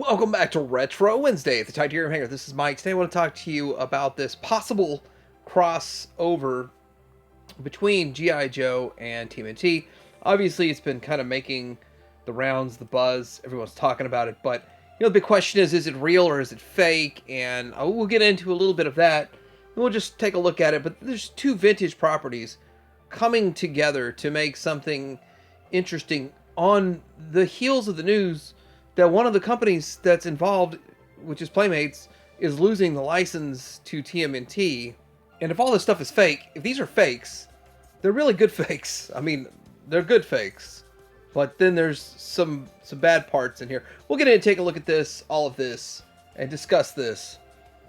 Welcome back to Retro Wednesday at the Titanium Hangar. This is Mike. Today I want to talk to you about this possible crossover between G.I. Joe and Tmnt. Obviously, it's been kind of making the rounds, the buzz. Everyone's talking about it, but the big question is it real or is it fake? And we'll get into a little bit of that. And we'll just take a look at it. But there's two vintage properties coming together to make something interesting on the heels of the news that one of the companies that's involved, which is Playmates, is losing the license to TMNT. And if all this stuff is fake, if these are fakes, they're really good fakes. I mean, they're good fakes. But then there's some bad parts in here. We'll get in and take a look at this, all of this, and discuss this,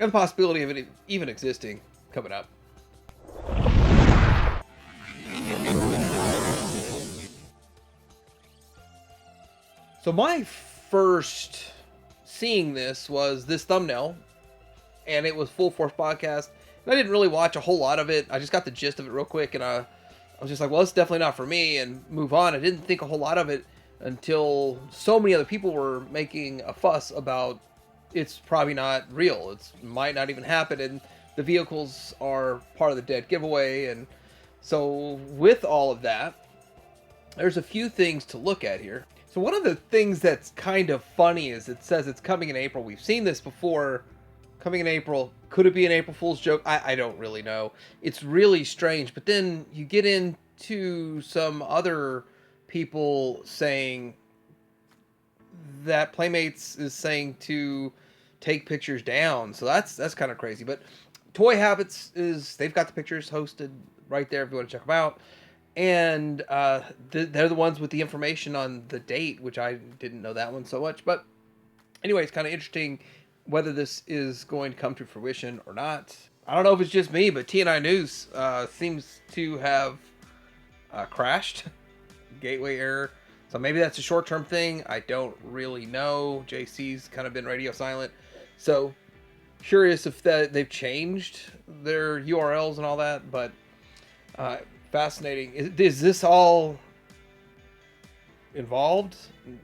and the possibility of it even existing coming up. So my first seeing this was this thumbnail, and it was Full Force Podcast, and I didn't really watch a whole lot of it. I just got the gist of it real quick, and I was just like, well, it's definitely not for me, and move on. I didn't think a whole lot of it until so many other people were making a fuss about it's probably not real. It might not even happen, and the vehicles are part of the dead giveaway. And so with all of that, there's a few things to look at here. So one of the things that's kind of funny is it says it's coming in April. We've seen this before. Coming in April. Could it be an April Fool's joke? I don't really know. It's really strange. But then you get into some other people saying that Playmates is saying to take pictures down. So that's kind of crazy. But Toy Habits they've got the pictures hosted right there if you want to check them out. And they're the ones with the information on the date, which I didn't know that one so much. But anyway, it's kind of interesting whether this is going to come to fruition or not. I don't know if it's just me, but TNI News seems to have crashed. Gateway error. So maybe that's a short-term thing. I don't really know. JC's kind of been radio silent. So curious if they've changed their URLs and all that. But fascinating. Is this all involved?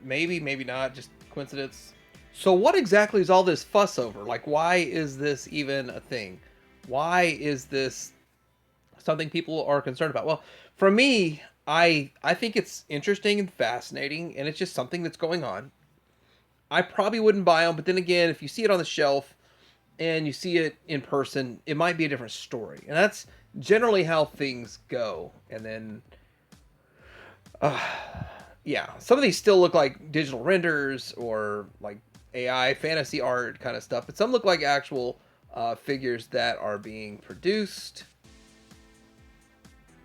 Maybe, maybe not. Just coincidence. So what exactly is all this fuss over? Like, why is this even a thing? Why is this something people are concerned about? Well, for me, I think it's interesting and fascinating, and it's just something that's going on. I probably wouldn't buy them, but then again, if you see it on the shelf and you see it in person, it might be a different story. And that's generally how things go. And then yeah, some of these still look like digital renders or like AI fantasy art kind of stuff, but some look like actual figures that are being produced.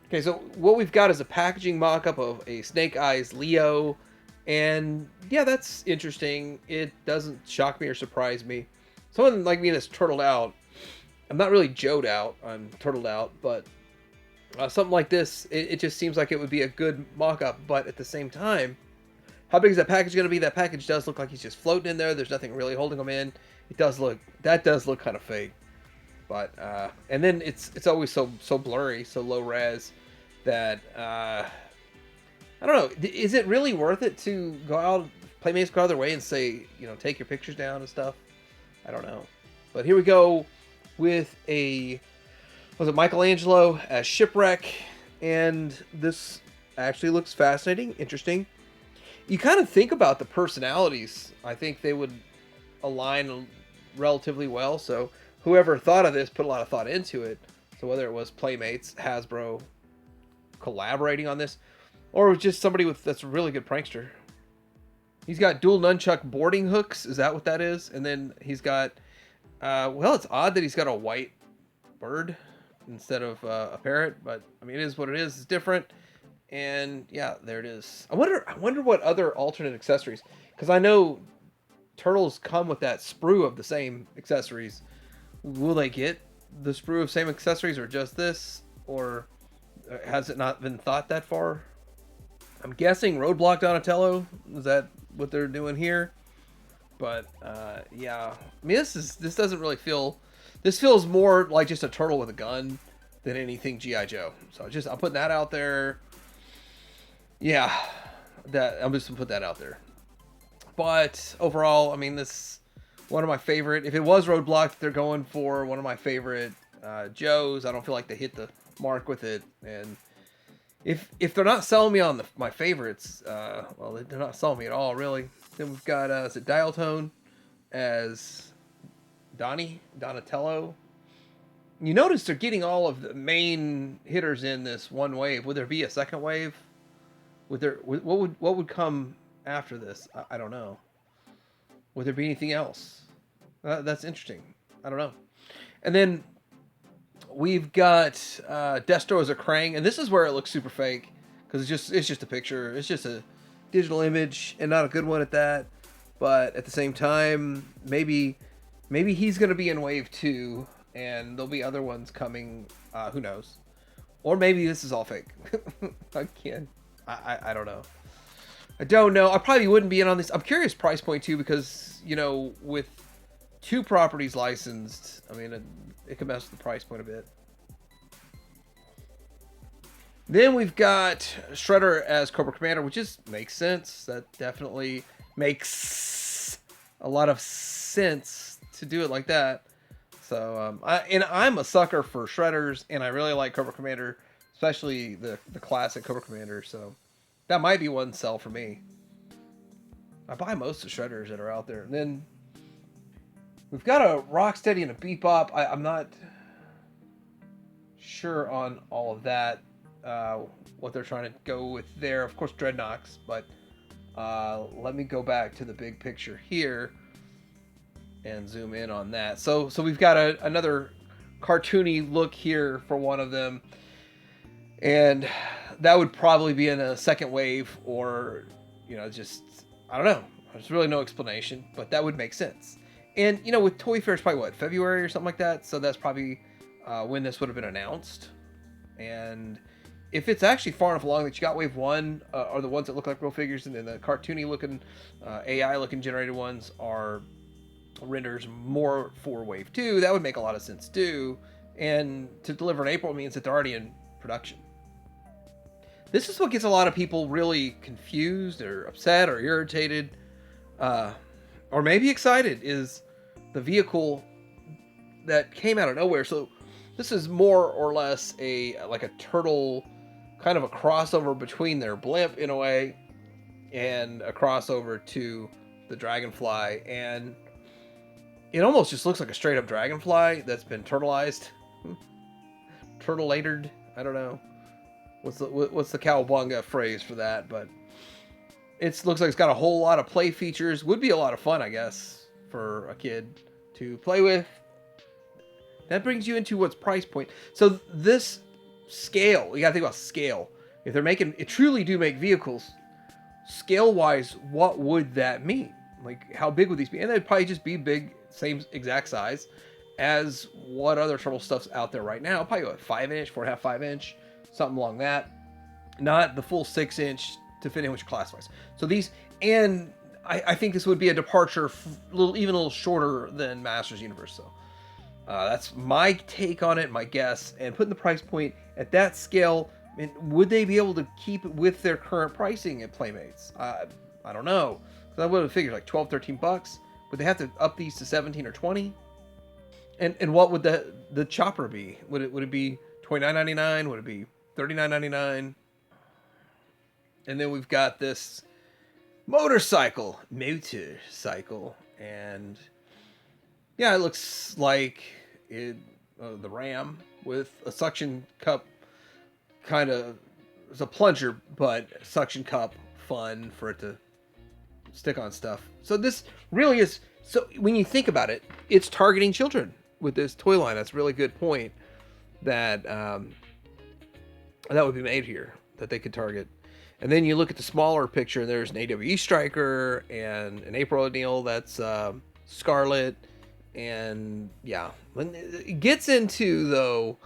Okay, so what we've got is a packaging mock-up of a Snake Eyes Leo, and yeah, that's interesting. It doesn't shock me or surprise me. Someone like me that's turtled out, I'm not really Joe'd out, I'm turtled out, but something like this, it just seems like it would be a good mock-up. But at the same time, how big is that package going to be? That package does look like he's just floating in there. There's nothing really holding him in. That does look kind of fake. But and then it's always so blurry, so low res that I don't know. Is it really worth it to go out, Playmates go out of their way and say, take your pictures down and stuff? I don't know. But here we go with was it Michelangelo as Shipwreck, and this actually looks fascinating, interesting. You kind of think about the personalities. I think they would align relatively well. So whoever thought of this put a lot of thought into it. So whether it was Playmates, Hasbro collaborating on this, or it was just somebody that's a really good prankster. He's got dual nunchuck boarding hooks. Is that what that is? And then he's got, well, it's odd that he's got a white bird instead of a parrot, but I mean, it is what it is. It's different. And yeah, there it is. I wonder what other alternate accessories, because I know turtles come with that sprue of the same accessories. Will they get the sprue of same accessories, or just this, or has it not been thought that far? I'm guessing Roadblock Donatello, is that what they're doing here? But yeah, I mean, this doesn't really feel. This feels more like just a turtle with a gun than anything G.I. Joe. So I'm putting that out there. Yeah, I'm just gonna put that out there. But overall, I mean, this one of my favorite. If it was Roadblock, they're going for one of my favorite Joes. I don't feel like they hit the mark with it. And if they're not selling me on my favorites, well, they're not selling me at all, really. Then we've got is it Dial Tone as Donatello. You notice they're getting all of the main hitters in this one wave. Would there be a second wave? What would come after this? I don't know. Would there be anything else? That's interesting. I don't know. And then we've got Destro as a Krang, and this is where it looks super fake because it's just a picture. It's just a digital image and not a good one at that. But at the same time, maybe he's gonna be in wave 2, and there'll be other ones coming. Who knows? Or maybe this is all fake. Again, I don't know. I don't know. I probably wouldn't be in on this. I'm curious price point too, because with 2 properties licensed, I mean it could mess with the price point a bit. Then we've got Shredder as Cobra Commander, which makes sense. That definitely makes a lot of sense to do it like that. So I'm a sucker for Shredders, and I really like Cobra Commander, especially the classic Cobra Commander. So that might be one sell for me. I buy most of the Shredders that are out there. And then we've got a Rocksteady and a Bebop. I'm not sure on all of that, what they're trying to go with there. Of course, Dreadnoks, but let me go back to the big picture here and zoom in on that. So we've got another cartoony look here for one of them, and that would probably be in a second wave, or just I don't know. There's really no explanation, but that would make sense. And with Toy Fair, it's probably what, February or something like that. So that's probably when this would have been announced. And if it's actually far enough along that you got wave 1 are the ones that look like real figures, and then the cartoony looking AI looking generated ones are renders more for wave 2, that would make a lot of sense too. And to deliver in April means that they're already in production. This is what gets a lot of people really confused or upset or irritated, or maybe excited, is the vehicle that came out of nowhere. So this is more or less like a turtle, kind of a crossover between their blimp in a way and a crossover to the Dragonfly, and it almost just looks like a straight up Dragonfly that's been turtleized, turtlelated. I don't know what's the cowabunga phrase for that, but it looks like it's got a whole lot of play features. Would be a lot of fun, I guess, for a kid to play with. That brings you into what's price point. So this scale, you gotta think about scale. If they're truly do make vehicles, scale wise, what would that mean? Like, how big would these be? And they'd probably just be big, same exact size as what other turtle stuff's out there right now. Probably what, 5-inch, 4.5, 5-inch, something along that. Not the full 6-inch to fit in which classifies. So these, and I think this would be a departure, even a little shorter than Masters Universe. So that's my take on it, my guess. And putting the price point at that scale, I mean, would they be able to keep it with their current pricing at Playmates? I don't know. So I would have figured like 12, 13 bucks. Would they have to up these to 17 or 20? And what would the chopper be? Would it be $29.99? Would it be $39.99? And then we've got this motorcycle, and yeah, it looks like the Ram with a suction cup, kind of, it's a plunger, but suction cup fun for it to stick on stuff. So this really is, so when you think about it, it's targeting children with this toy line. That's a really good point that that would be made here, that they could target. And then you look at the smaller picture, there's an AWE Striker and an April O'Neil that's Scarlet. And yeah, when it gets into, though,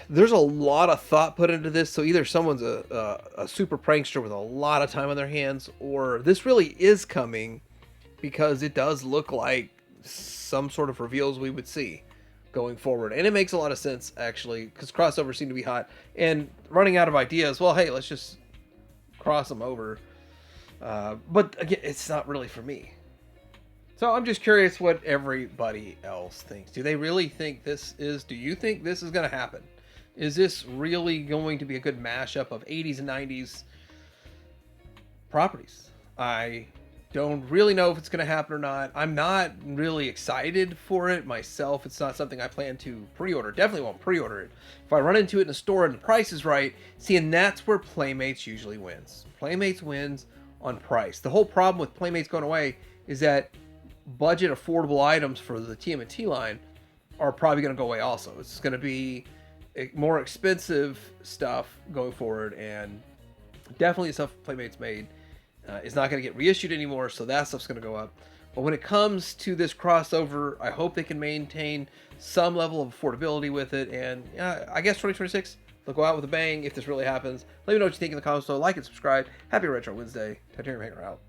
there's a lot of thought put into this. So either someone's a super prankster with a lot of time on their hands, or this really is coming because it does look like some sort of reveals we would see going forward. And it makes a lot of sense, actually, because crossovers seem to be hot and running out of ideas. Well, hey, let's just cross them over. But again, it's not really for me. So I'm just curious what everybody else thinks. Do they really think this is? Do you think this is going to happen? Is this really going to be a good mashup of 80s and 90s properties? I don't really know if it's going to happen or not. I'm not really excited for it myself. It's not something I plan to pre-order. Definitely won't pre-order it. If I run into it in a store and the price is right, see, and that's where Playmates usually wins. Playmates wins on price. The whole problem with Playmates going away is that budget affordable items for the TMNT line are probably going to go away also. It's going to be more expensive stuff going forward, and definitely stuff Playmates made is not going to get reissued anymore, so that stuff's going to go up. But when it comes to this crossover, I hope they can maintain some level of affordability with it, and I guess 2026, they'll go out with a bang if this really happens. Let me know what you think in the comments below. Like and subscribe. Happy Retro Wednesday. Titanium Hanger out.